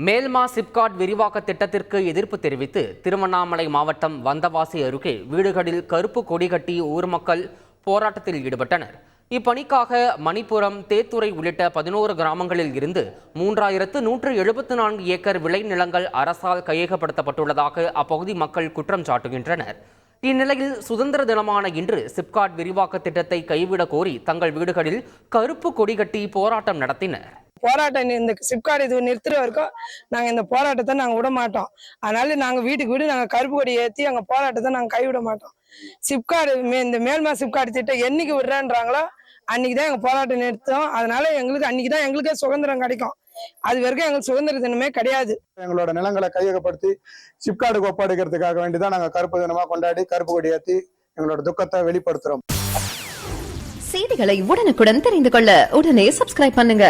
மேல்மா சிப்காட் விரிவாக்க திட்டத்திற்கு எதிர்ப்பு தெரிவித்து திருவண்ணாமலை மாவட்டம் வந்தவாசி அருகே வீடுகளில் கருப்பு கொடி கட்டி ஊர் மக்கள் போராட்டத்தில் ஈடுபட்டனர். இப்பணிக்காக மணிப்புரம், தேத்துறை உள்ளிட்ட 11 கிராமங்களில் இருந்து 3174 ஏக்கர் விளைநிலங்கள் அரசால் கையகப்படுத்தப்பட்டுள்ளதாக அப்பகுதி மக்கள் குற்றம் சாட்டுகின்றனர். இந்நிலையில் சுதந்திர தினமான இன்று சிப்காட் விரிவாக்க திட்டத்தை கைவிடக் கோரி தங்கள் வீடுகளில் கருப்பு கொடி கட்டி போராட்டம் நடத்தினர். போராட்டம் இந்த சிப்காட் இது நிறுத்துற வரைக்கும் நாங்க இந்த போராட்டத்தை நாங்க விட மாட்டோம். அதனால நாங்க வீட்டுக்கு வீடு நாங்க கருப்பு கொடி ஏற்றி அங்க போராட்டத்தை நாங்க கைவிட மாட்டோம். சிப்காட் இந்த மேல்மா சிப்காட் திட்டம் என்னைக்கு விடுறான்றாங்களோ அன்னைக்குதான் எங்க போராட்டம் நிறுத்தோம். அதனால எங்களுக்கு அன்னைக்குதான் எங்களுக்கே சுதந்திரம் கிடைக்கும். அது வரைக்கும் எங்களுக்கு சுதந்திர தினமே கிடையாது. எங்களோட நிலங்களை கையகப்படுத்தி சிப்காடுக்கு ஒப்படைக்கிறதுக்காக வேண்டிதான் நாங்க கருப்பு தினமா கொண்டாடி கருப்பு கொடி ஏற்றி எங்களோட துக்கத்தை வெளிப்படுத்துறோம். செய்திகளை உடனுக்குடன் தெரிந்து கொள்ள உடனே சப்ஸ்கிரைப் பண்ணுங்க.